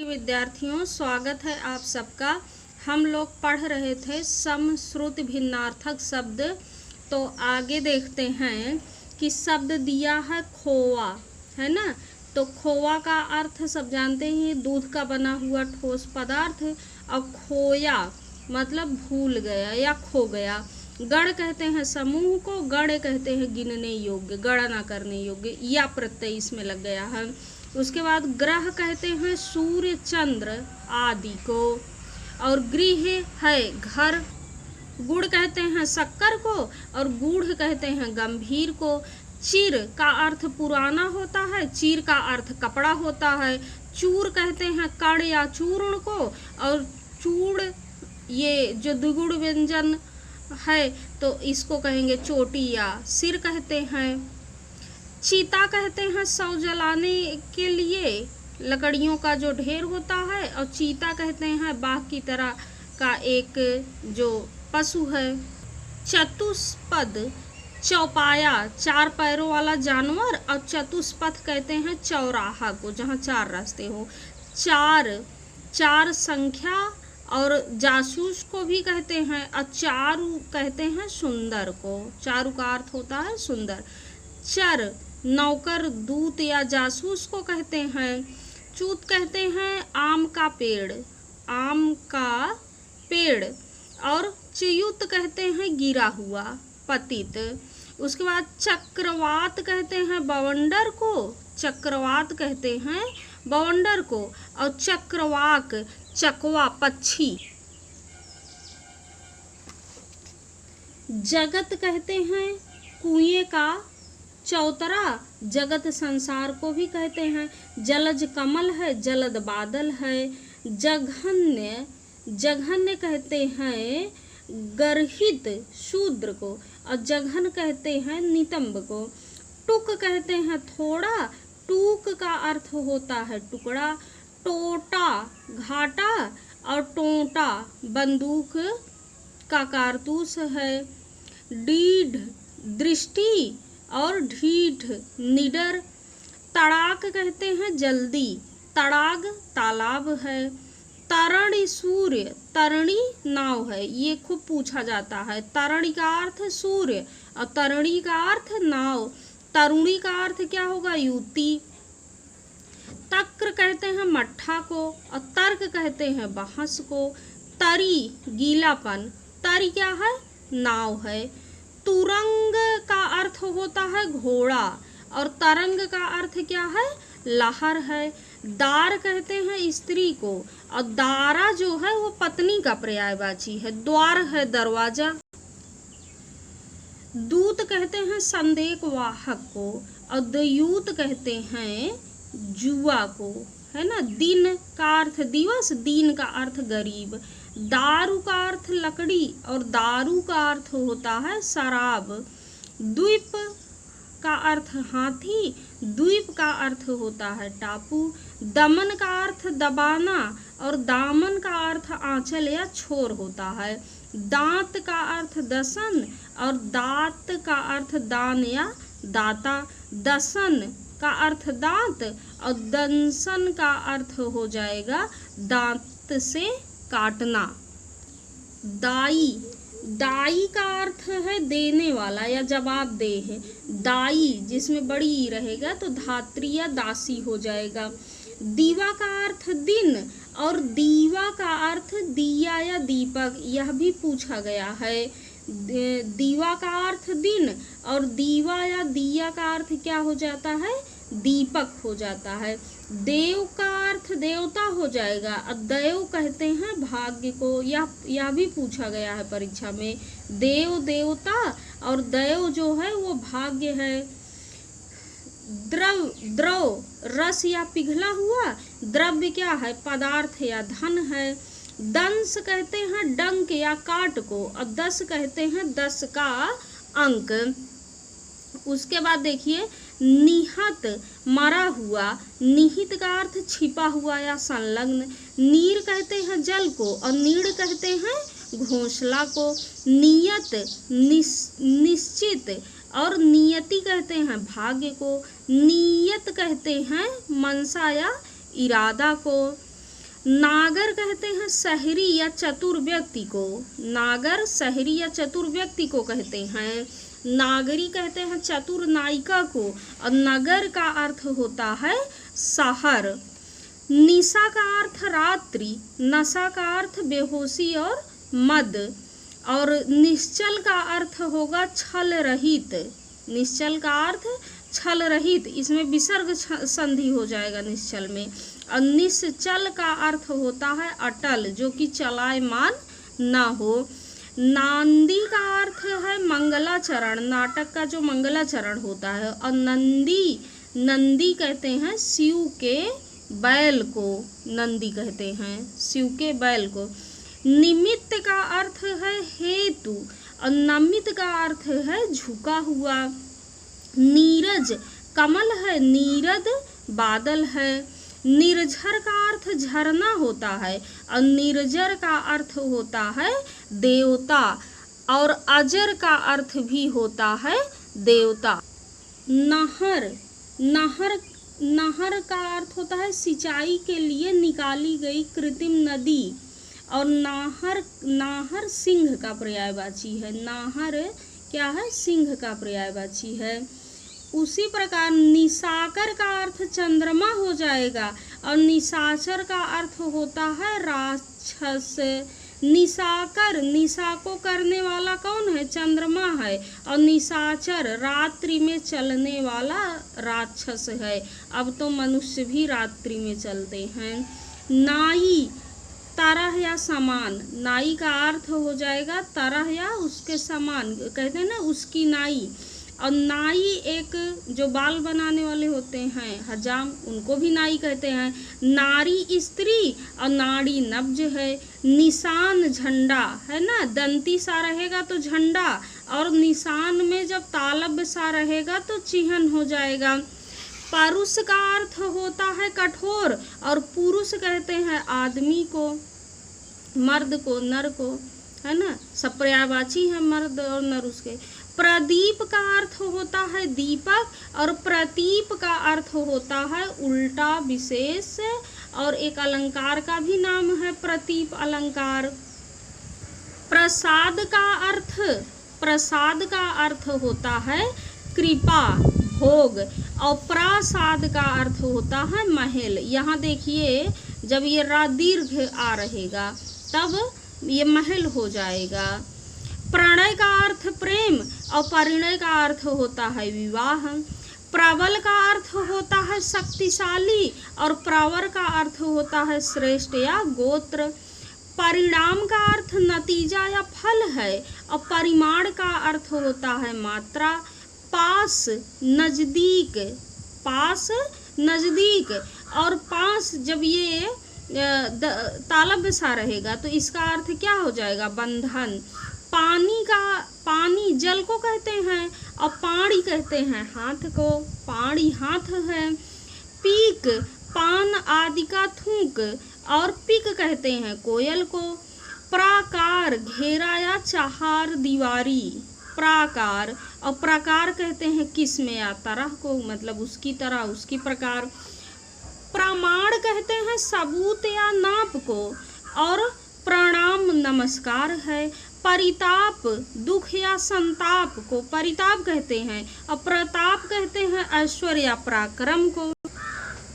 विद्यार्थियों, स्वागत है आप सबका। हम लोग पढ़ रहे थे सम श्रुति भिन्नार्थक शब्द। तो आगे देखते हैं कि शब्द दिया है खोआ, है ना। तो खोआ का अर्थ सब जानते हैं, दूध का बना हुआ ठोस पदार्थ। और खोया मतलब भूल गया या खो गया। गण कहते हैं समूह को, गण कहते हैं गिनने योग्य, गणना करने योग्य, या प्रत्यय इसमें लग गया है। उसके बाद ग्रह कहते हैं सूर्य चंद्र आदि को, और गृह है घर। गुड़ कहते हैं शक्कर को, और गूढ़ कहते हैं गंभीर को। चिर का अर्थ पुराना होता है, चीर का अर्थ कपड़ा होता है। चूर कहते हैं कण या चूर्ण को, और चूड़ ये जो द्विगुण व्यंजन है तो इसको कहेंगे चोटी या सिर कहते हैं। चीता कहते हैं शव जलाने के लिए लकड़ियों का जो ढेर होता है, और चीता कहते हैं बाघ की तरह का एक जो पशु है। चतुष्पद चौपाया, चार पैरों वाला जानवर, और चतुष्पथ कहते हैं चौराहा को जहाँ चार रास्ते हो। चार संख्या, और जासूस को भी कहते हैं। और चारु कहते हैं सुंदर को, चारु का अर्थ होता है सुंदर। चर नौकर दूत या जासूस को कहते हैं। चूत कहते हैं आम का पेड़, आम का पेड़। और च्युत कहते हैं गिरा हुआ, पतित। उसके बाद चक्रवात कहते हैं बवंडर को, चक्रवात कहते हैं बवंडर को। और चक्रवाक चकवा पक्षी। जगत कहते हैं कुएं का चौतरा, जगत संसार को भी कहते हैं। जलज कमल है, जलद बादल है। जघन्य, जघन्य कहते हैं गर्हित शूद्र को, और जघन कहते हैं नितंब को। टुक कहते हैं थोड़ा, टूक का अर्थ होता है टुकड़ा। टोटा घाटा, और टोंटा बंदूक का कारतूस है। डीढ़ दृष्टि, और ढीठ निडर। तड़ाक कहते हैं जल्दी, तड़ाग तालाब है। तरणि सूर्य, तरणी नाव है, ये खूब पूछा जाता है। तरणि का अर्थ सूर्य, और तरणी का अर्थ नाव। तरुणी का अर्थ क्या होगा, युवती। तक्र कहते हैं मट्ठा को, और तर्क कहते हैं बहस को। तरी गीलापन, तरी क्या है, नाव है। तुरंग का अर्थ होता है घोड़ा, और तरंग का अर्थ क्या है, लहर है। दार कहते हैं स्त्री को, और दारा जो है वो पत्नी का पर्यायवाची है। द्वार है दरवाजा। दूत कहते हैं संदेश वाहक को, और दयूत कहते हैं जुआ को, है ना। दिन का अर्थ दिवस, दीन का अर्थ गरीब। दारू का अर्थ लकड़ी, और दारू का अर्थ होता है शराब। द्वीप का अर्थ हाथी, द्वीप का अर्थ होता है टापू। दमन का अर्थ दबाना, और दामन का अर्थ आंचल या छोर होता है। दांत का अर्थ दसन, और दांत का अर्थ दान या दाता। दसन का अर्थ दांत, और दंसन का अर्थ हो जाएगा दांत से काटना। दाई, दाई का अर्थ है देने वाला या जवाबदेह। दाई जिसमें बड़ी ई रहेगा तो धात्री या दासी हो जाएगा। दीवा का अर्थ दिन, और दीवा का अर्थ दिया या दीपक, यह भी पूछा गया है। दीवा का अर्थ दिन, और दीवा या दिया का अर्थ क्या हो जाता है, दीपक हो जाता है। देव का अर्थ देवता हो जाएगा, और देव कहते हैं भाग्य को, यह भी पूछा गया है परीक्षा में। देव देवता, और देव जो है वो भाग्य है। द्रव, द्रव रस या पिघला हुआ। द्रव्य क्या है, पदार्थ या धन है। दंश कहते हैं डंक या काट को, और दस कहते हैं 10 का अंक। उसके बाद देखिए निहत मरा हुआ, निहित का अर्थ छिपा हुआ या संलग्न। नीर कहते हैं जल को, और नीड़ कहते हैं घोंसला को। नियत निश्चित, और नियति कहते हैं भाग्य को। नियत कहते हैं मनसा या इरादा को। नागर कहते हैं शहरी या चतुर व्यक्ति को, नागर शहरी या चतुर व्यक्ति को कहते हैं। नागरी कहते हैं चतुर नायिका को, और नगर का अर्थ होता है शहर। निशा का अर्थ रात्रि, नशा का अर्थ बेहोशी और मद, और निश्चल का अर्थ होगा छल रहित, निश्चल का अर्थ छल रहित, इसमें विसर्ग संधि हो जाएगा निश्चल में। और निश्चल का अर्थ होता है अटल, जो कि चलायमान न हो। नांदी का अर्थ है मंगलाचरण, नाटक का जो मंगलाचरण होता है। और नंदी, नंदी कहते हैं शिव के बैल को, नंदी कहते हैं शिव के बैल को। निमित्त का अर्थ है हेतु, और नमित का अर्थ है झुका हुआ। नीरज कमल है, नीरद बादल है। निर्झर का अर्थ झरना होता है, और निर्जर का अर्थ होता है देवता, और अजर का अर्थ भी होता है देवता। नहर, नहर, नहर का अर्थ होता है सिंचाई के लिए निकाली गई कृत्रिम नदी, और नाहर, नाहर सिंह का पर्यायवाची है, नाहर क्या है, सिंह का पर्यायवाची है। उसी प्रकार निशाकर का अर्थ चंद्रमा हो जाएगा, और निशाचर का अर्थ होता है राक्षस। निशाकर, निशा को करने वाला कौन है, चंद्रमा है, और निशाचर रात्रि में चलने वाला राक्षस है। अब तो मनुष्य भी रात्रि में चलते हैं। नाई तरह या समान, नाई का अर्थ हो जाएगा तरह या उसके समान, कहते हैं ना उसकी नाई। और नाई एक जो बाल बनाने वाले होते हैं हजाम, उनको भी नाई कहते हैं। नारी स्त्री, और नाड़ी नब्ज है। निशान झंडा है ना, दंती सा रहेगा तो झंडा, और निशान में जब तालब सा रहेगा तो चिन्ह हो जाएगा। परुष का अर्थ होता है कठोर, और पुरुष कहते हैं आदमी को, मर्द को, नर को, है ना, सब पर्यायवाची है मर्द और नर उसके। प्रदीप का अर्थ होता है दीपक, और प्रतीप का अर्थ होता है उल्टा विशेष, और एक अलंकार का भी नाम है प्रतीप अलंकार। प्रसाद का अर्थ, प्रसाद का अर्थ होता है कृपा, भोग, और प्रासाद का अर्थ होता है महल। यहाँ देखिए जब ये रा दीर्घ आ रहेगा तब ये महल हो जाएगा। प्रणय का अर्थ प्रेम, और परिणय का अर्थ होता है विवाह। प्रबल का अर्थ होता है शक्तिशाली, और प्रवर का अर्थ होता है श्रेष्ठ या गोत्र। परिणाम का अर्थ नतीजा या फल है, और परिमाण का अर्थ होता है मात्रा। पास नजदीक, पास नजदीक, और पास जब ये तालब सा रहेगा तो इसका अर्थ क्या हो जाएगा, बंधन। पानी का, पानी जल को कहते हैं, और पाड़ी कहते हैं हाथ को, पाड़ी हाथ है। पीक पान आदि का थूक, और पिक कहते हैं कोयल को। प्राकार घेरा या चार दीवारी, प्राकार, और प्रकार कहते हैं किस्म या तरह को, मतलब उसकी तरह, उसकी प्रकार। प्रमाण कहते हैं सबूत या नाप को, और प्रणाम नमस्कार है। परिताप दुख या संताप को परिताप कहते हैं, और प्रताप कहते हैं ऐश्वर्य या पराक्रम को।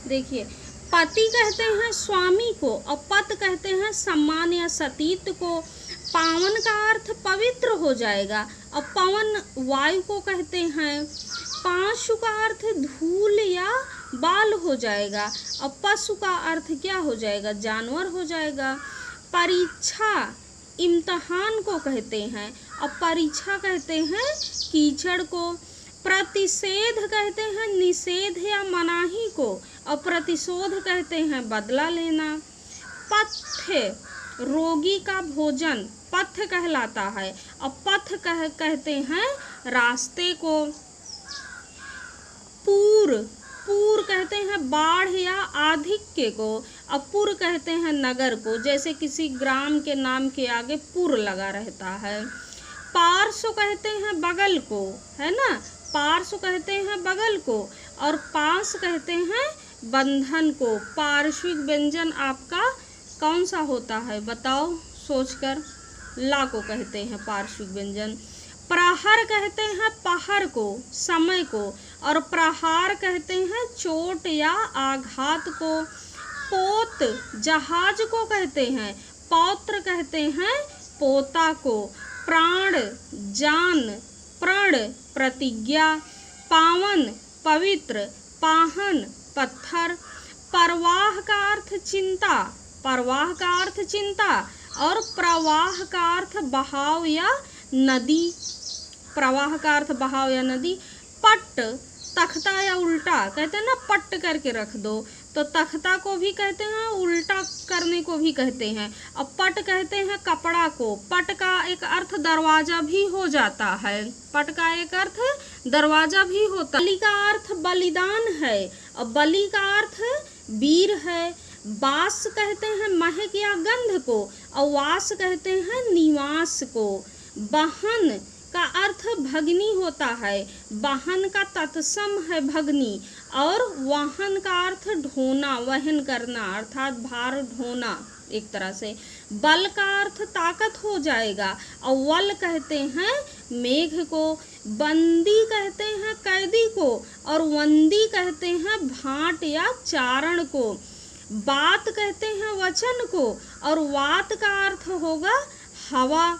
देखिए पति कहते हैं स्वामी को, और पत कहते हैं सम्मान या सतीत्व को। पावन का अर्थ पवित्र हो जाएगा, और पवन वायु को कहते हैं। पाशु का अर्थ धूल या बाल हो जाएगा, और पशु का अर्थ क्या हो जाएगा, जानवर हो जाएगा। परीक्षा इम्तहान को कहते हैं, और परीक्षा कहते हैं कीचड़ को। प्रतिषेध कहते हैं निषेध या मनाही को, और प्रतिशोध कहते हैं बदला लेना। पथ्य रोगी का भोजन पथ्य कहलाता है, और पथ कहते हैं रास्ते को। पूर, पूर कहते हैं बाढ़ या आधिक्य को, और पुर कहते हैं नगर को, जैसे किसी ग्राम के नाम के आगे पुर लगा रहता है। पार्श्व कहते हैं बगल को, है ना, पार्श्व कहते हैं बगल को, और पास कहते हैं बंधन को। पार्श्विक व्यंजन आपका कौन सा होता है, बताओ सोचकर। ला को कहते हैं पार्श्विक व्यंजन। प्रहर कहते हैं पहर को, समय को, और प्रहार कहते हैं चोट या आघात को। पोत जहाज को कहते हैं, पौत्र कहते हैं पोता को। प्राण जान, प्रण प्रतिज्ञा, पावन पवित्र, पाहन पत्थर। परवाह का अर्थ चिंता, परवाह का अर्थ चिंता, और प्रवाह का अर्थ बहाव या नदी, प्रवाह का अर्थ बहाव या नदी। पट तख्ता या उल्टा, कहते हैं ना पट करके रख दो, तो तख्ता को भी कहते हैं, उल्टा करने को भी कहते हैं। अब पट कहते हैं कपड़ा को। पट का एक अर्थ दरवाजा भी हो जाता है, पट का एक अर्थ दरवाजा भी होता है। बलि का अर्थ बलिदान है, और बलि का अर्थ वीर है। बास कहते हैं महक या गंध को, और वास कहते हैं निवास को। बहन का अर्थ भगनी होता है, बहन का तत्सम है भगनी, और वाहन का अर्थ ढोना, वहन करना, अर्थात भार ढोना एक तरह से। बल का अर्थ ताकत हो जाएगा, और वल कहते हैं मेघ को। बंदी कहते हैं कैदी को, और वंदी कहते हैं भाट या चारण को। बात कहते हैं वचन को, और वात का अर्थ होगा हवा।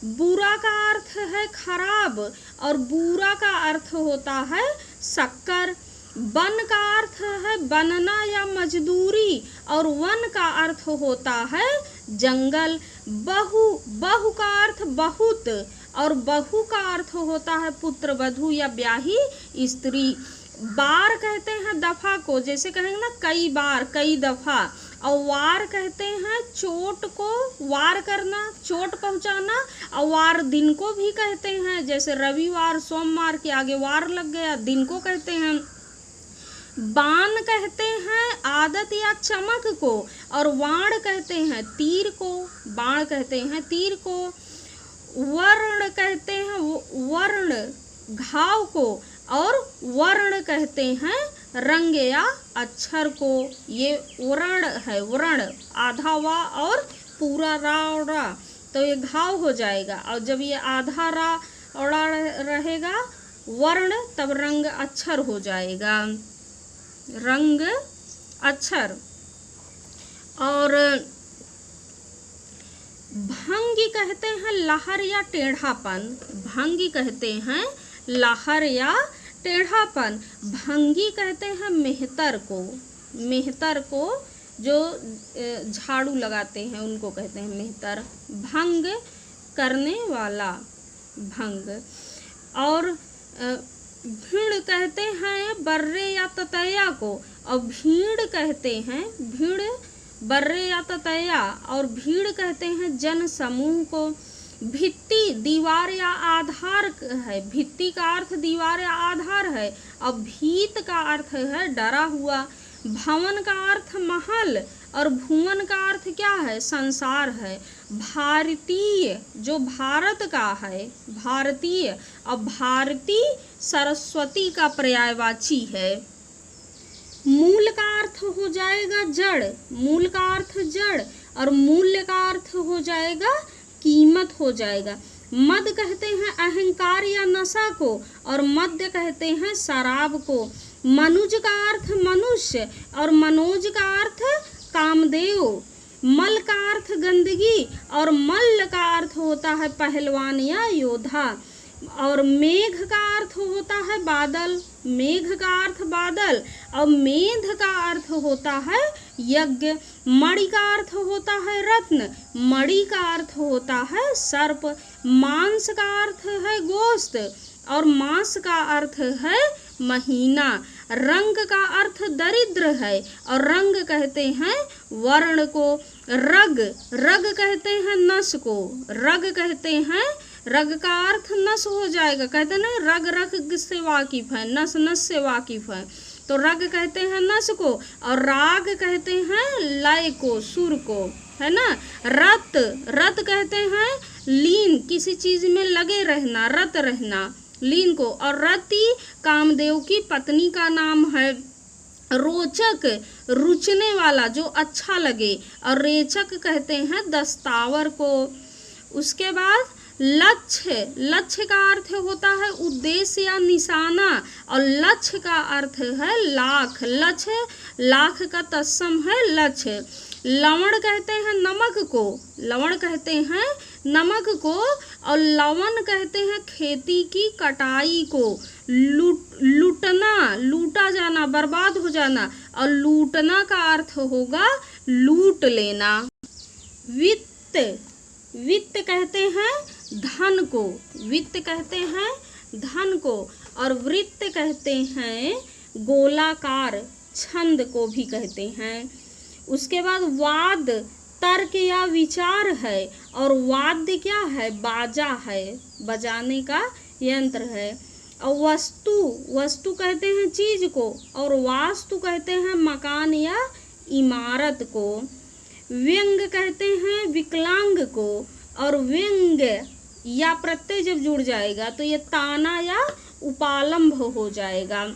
बुरा का अर्थ है खराब, और बुरा का अर्थ होता है शक्कर। वन का अर्थ है बनना या मजदूरी, और वन का अर्थ होता है जंगल। बहु, बहु का अर्थ बहुत, और बहू का अर्थ होता है पुत्र वधू या ब्याही स्त्री। बार कहते हैं दफा को, जैसे कहेंगे ना कई बार, कई दफा। और वार कहते हैं चोट को, वार करना, चोट पहुंचाना। और वार दिन को भी कहते हैं, जैसे रविवार सोमवार के आगे वार लग गया, दिन को कहते हैं। बाण कहते हैं आदत या चमक को, और वाण कहते हैं तीर को, बाण कहते हैं तीर को। वर्ण कहते हैं वर्ण घाव को, और वर्ण कहते हैं रंग या अक्षर को। ये वर्ण है, वर्ण आधा वा और पूरा रा, तो ये घाव हो जाएगा। और जब ये आधा रा रहेगा वर्ण, तब रंग अक्षर हो जाएगा, रंग अक्षर। और भंगी कहते हैं लहर या टेढ़ापन, भंगी कहते हैं लहर या टेढ़ापन। भंगी कहते हैं मेहतर को, मेहतर को जो झाड़ू लगाते हैं उनको कहते हैं मेहतर। भंग करने वाला, भंग। और भीड़ कहते हैं बर्रे या ततैया को, और भीड़ कहते हैं, भीड़ बर्रे या ततैया, और भीड़ कहते हैं जन समूह को। भित्ति दीवार या आधार है, भित्ति का अर्थ दीवार या आधार है, और भीत का अर्थ है डरा हुआ। भवन का अर्थ महल, और भुवन का अर्थ क्या है, संसार है। भारतीय जो भारत का है, भारतीय, और भारती सरस्वती का पर्यायवाची है। मूल का अर्थ हो जाएगा जड़, मूल का अर्थ जड़, और मूल्य का अर्थ हो जाएगा कीमत हो जाएगा। मद कहते हैं अहंकार या नशा को, और मद्य कहते हैं शराब को। मनुज का अर्थ मनुष्य, और मनोज का अर्थ कामदेव। मल का अर्थ गंदगी, और मल्ल का अर्थ होता है पहलवान या योद्धा। और मेघ का अर्थ होता है बादल, मेघ का अर्थ बादल, और मेध का अर्थ होता है यज्ञ। मणि का अर्थ होता है रत्न, मणि का अर्थ होता है सर्प। मांस का अर्थ है गोश्त, और मांस का अर्थ है महीना। रंग का अर्थ दरिद्र है, और रंग कहते हैं वर्ण को। रग, रग कहते हैं नस को, रग कहते हैं, रग का अर्थ नस हो जाएगा, कहते ना रग रग से वाकिफ है, नस नस से वाकिफ है, तो रग कहते हैं नस को। और राग कहते हैं लय को, सुर को, है ना। रत, रत कहते हैं लीन, किसी चीज में लगे रहना, रत रहना, लीन को। और रति कामदेव की पत्नी का नाम है। रोचक रुचने वाला, जो अच्छा लगे, और रेचक कहते हैं दस्तावर को। उसके बाद लक्ष्य, लक्ष्य का अर्थ होता है उद्देश्य या निशाना, और लक्ष्य का अर्थ है लाख, लक्ष्य लाख का तत्सम है लक्ष्य। लवण कहते हैं नमक को, लवण कहते हैं नमक को, और लवन कहते हैं खेती की कटाई को। लूटना, लूटा जाना, बर्बाद हो जाना, और लूटना का अर्थ होगा लूट लेना। वित्त, वित्त कहते हैं धन को, वित्त कहते हैं धन को, और वृत्त कहते हैं गोलाकार छंद को भी कहते हैं। उसके बाद वाद तर्क या विचार है, और वाद्य क्या है, बाजा है, बजाने का यंत्र है। और वस्तु, वस्तु कहते हैं चीज को, और वास्तु कहते हैं मकान या इमारत को। व्यंग कहते हैं विकलांग को, और व्यंग या प्रत्यय जब जुड़ जाएगा तो ये ताना या उपालंभ हो जाएगा।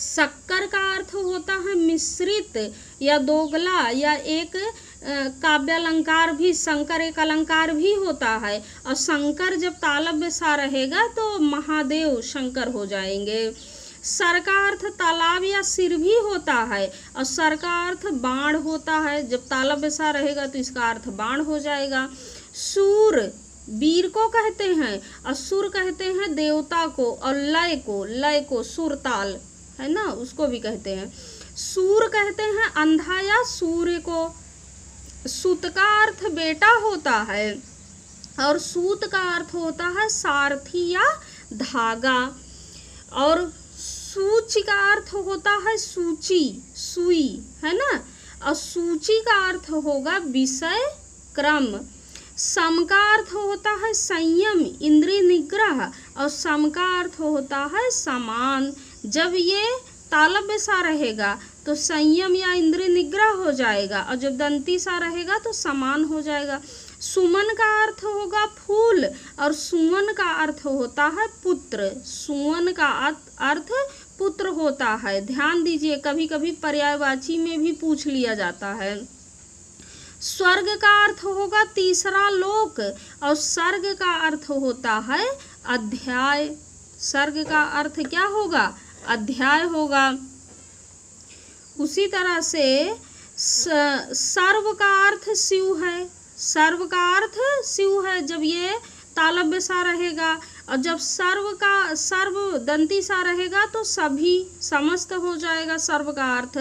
शक्कर का अर्थ होता है मिश्रित या दोगला, या एक काव्यालंकार भी, शंकर एक अलंकार भी होता है। और शंकर जब तालव्य सा रहेगा तो महादेव शंकर हो जाएंगे। सर का अर्थ तालाब या सिर भी होता है, और सर का अर्थ बाण होता है, जब तालव्य सा रहेगा तो इसका अर्थ बाण हो जाएगा। सूर वीर को कहते हैं, और सुर कहते हैं देवता को, और लय को, लय को सुर ताल है ना, उसको भी कहते हैं। सूर कहते हैं अंधा या सूर्य को। सूत का अर्थ बेटा होता है, और सूत का अर्थ होता है सारथी या धागा। और सूच का अर्थ होता है सूची, सुई है ना, और सूची का अर्थ होगा विषय क्रम। सम का अर्थ होता है संयम, इंद्रिय निग्रह, और सम का अर्थ होता है समान। जब ये तालव्य सा रहेगा तो संयम या इंद्रिय निग्रह हो जाएगा, और जब दंती सा रहेगा तो समान हो जाएगा। सुमन का अर्थ होगा फूल, और सुमन का अर्थ होता है पुत्र। सुमन का अर्थ पुत्र होता है। ध्यान दीजिए, कभी कभी पर्यायवाची में भी पूछ लिया जाता है। स्वर्ग का अर्थ होगा तीसरा लोक, और सर्ग का अर्थ होता है अध्याय। सर्ग का अर्थ क्या होगा, अध्याय होगा। उसी तरह से सर्व का अर्थ शिव है, सर्व का अर्थ शिव है जब ये तालव्य सा रहेगा, और जब सर्व दंती सा रहेगा तो सभी समस्त हो जाएगा सर्व का अर्थ।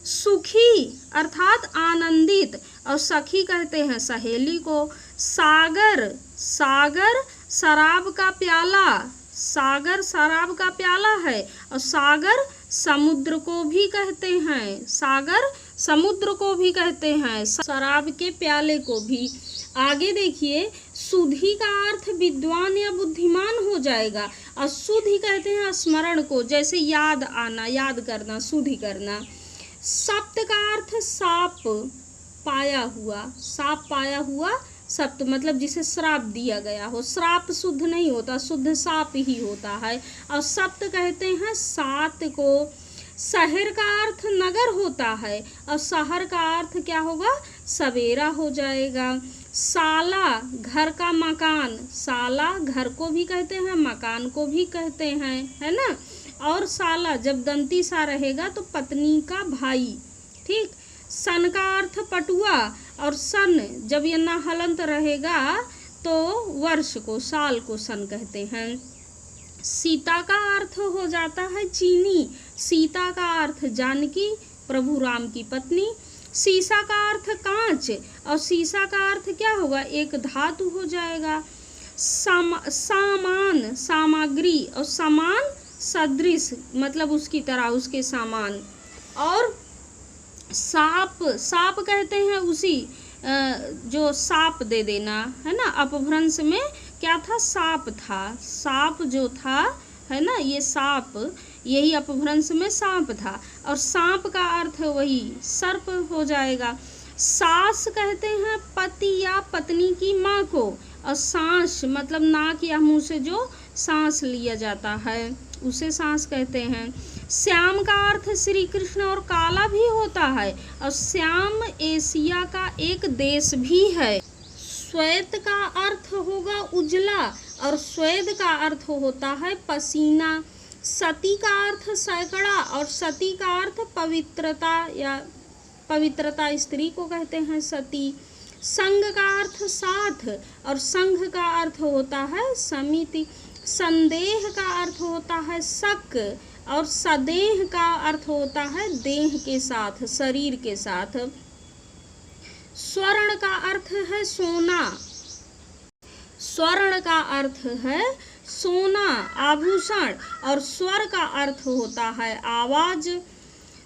सुखी अर्थात आनंदित, और सखी कहते हैं सहेली को। सागर, सागर शराब का प्याला, सागर शराब का प्याला है, और सागर समुद्र को भी कहते हैं, सागर समुद्र को भी कहते हैं, शराब के प्याले को भी। आगे देखिए, सुधि का अर्थ विद्वान या बुद्धिमान हो जाएगा, और सुधि कहते हैं स्मरण को, जैसे याद आना, याद करना, सुधि करना। सप्त का अर्थ साप पाया हुआ, साप पाया हुआ सप्त मतलब जिसे श्राप दिया गया हो। श्राप शुद्ध नहीं होता, शुद्ध साप ही होता है। और सप्त कहते हैं सात को। शहर का अर्थ नगर होता है, और शहर का अर्थ क्या होगा, सवेरा हो जाएगा। साला घर का मकान, साला घर को भी कहते हैं, मकान को भी कहते हैं, है ना। और साला जब दंती सा रहेगा तो पत्नी का भाई, ठीक। सन का अर्थ पटुआ, और सन जब ये ना हलंत रहेगा तो वर्ष को, साल को सन कहते हैं। सीता का अर्थ हो जाता है चीनी, सीता का अर्थ जानकी, प्रभु राम की पत्नी। सीसा का अर्थ कांच, और सीसा का अर्थ क्या होगा, एक धातु हो जाएगा। सामान सामग्री, और समान सदृश मतलब उसकी तरह, उसके सामान। और साप, साप कहते हैं उसी जो साप दे देना, है ना। अपभ्रंश में क्या था, साप था, साप जो था, है ना, ये साप, यही अपभ्रंश में सांप था। और सांप का अर्थ वही सर्प हो जाएगा। सास कहते हैं पति या पत्नी की माँ को, और सांस मतलब नाक या मुंह से जो सांस लिया जाता है उसे सांस कहते हैं। श्याम का अर्थ श्री कृष्ण और काला भी होता है, और श्याम एशिया का एक देश भी है। श्वेत का अर्थ होगा उजला, और श्वेत का अर्थ होता है पसीना। सती का अर्थ सैकड़ा, और सती का अर्थ पवित्रता, या पवित्रता स्त्री को कहते हैं सती। संघ का अर्थ साथ, और संघ का अर्थ होता है समिति। संदेह का अर्थ होता है शक, और सदेह का अर्थ होता है देह के साथ, शरीर के साथ। स्वर्ण का अर्थ है सोना, स्वर्ण का अर्थ है सोना, आभूषण, और स्वर का अर्थ होता है आवाज।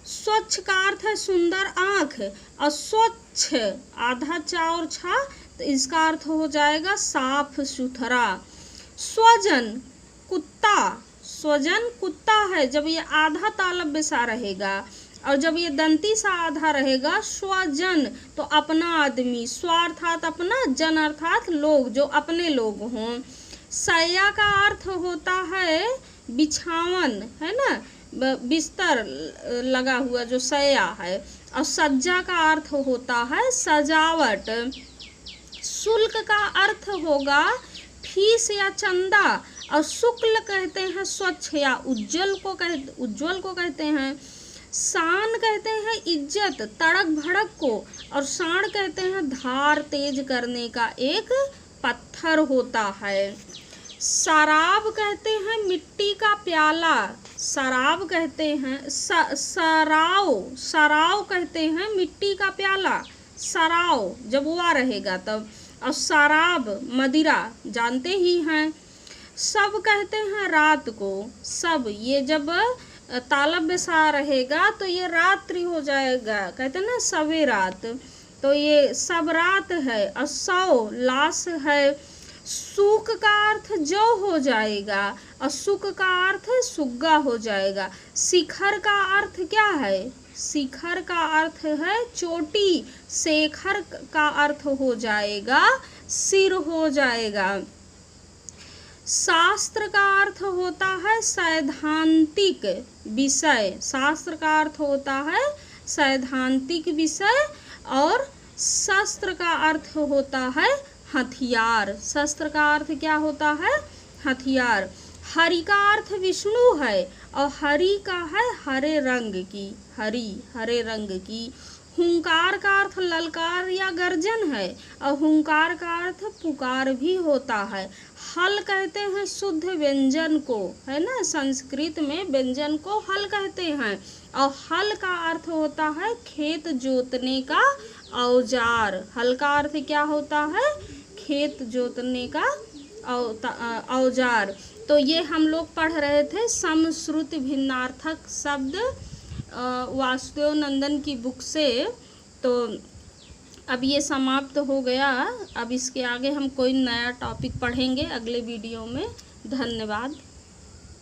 स्वच्छ का अर्थ है सुंदर आँख, और स्वच्छ आधा चा और छा, तो इसका अर्थ हो जाएगा साफ सुथरा। स्वजन कुत्ता, स्वजन कुत्ता है जब ये आधा तालव्य सा रहेगा, और जब ये दंती सा आधा रहेगा स्वजन तो अपना आदमी, स्व अर्थात अपना, जन अर्थात लोग, जो अपने लोग हों। शैया का अर्थ होता है बिछावन, है ना, बिस्तर लगा हुआ जो शैया है, और सज्जा का अर्थ होता है सजावट। शुल्क का अर्थ होगा फीस या चंदा, और शुक्ल कहते हैं स्वच्छ या उज्जवल को कहते हैं। शान कहते हैं इज्जत, तड़क भड़क को, और शान कहते हैं धार तेज करने का एक पत्थर होता है। शराब कहते हैं मिट्टी का प्याला, शराब कहते हैं सराव कहते हैं मिट्टी का प्याला, सराव जब हुआ रहेगा तब। और शराब मदिरा जानते ही हैं। सब कहते हैं रात को, सब ये जब तालव्य सा रहेगा तो ये रात्रि हो जाएगा, कहते हैं ना सवे रात, तो ये सब रात है। और सौ लाश है। सुख का अर्थ जो हो जाएगा, और सुख का अर्थ सुग्गा हो जाएगा। शिखर का अर्थ क्या है? शिखर का अर्थ है चोटी, शेखर का अर्थ हो जाएगा सिर हो जाएगा। शास्त्र का अर्थ होता है सैद्धांतिक विषय, शास्त्र का अर्थ होता है सैद्धांतिक विषय। और शस्त्र का अर्थ होता है हथियार, शस्त्र का अर्थ क्या होता है? हथियार। हरि का अर्थ विष्णु है, और हरि का है हरे रंग की, हरि हरे रंग की। हुंकार का अर्थ ललकार या गर्जन है, और हुंकार का अर्थ पुकार भी होता है। हल कहते हैं शुद्ध व्यंजन को, है ना, संस्कृत में व्यंजन को हल कहते हैं। और हल का अर्थ होता है खेत जोतने का औजार, हल का अर्थ क्या होता है? खेत जोतने का औजार। तो ये हम लोग पढ़ रहे थे समश्रुति भिन्नार्थक शब्द वासुदेव नंदन की बुक से। तो अब ये समाप्त हो गया। अब इसके आगे हम कोई नया टॉपिक पढ़ेंगे अगले वीडियो में। धन्यवाद।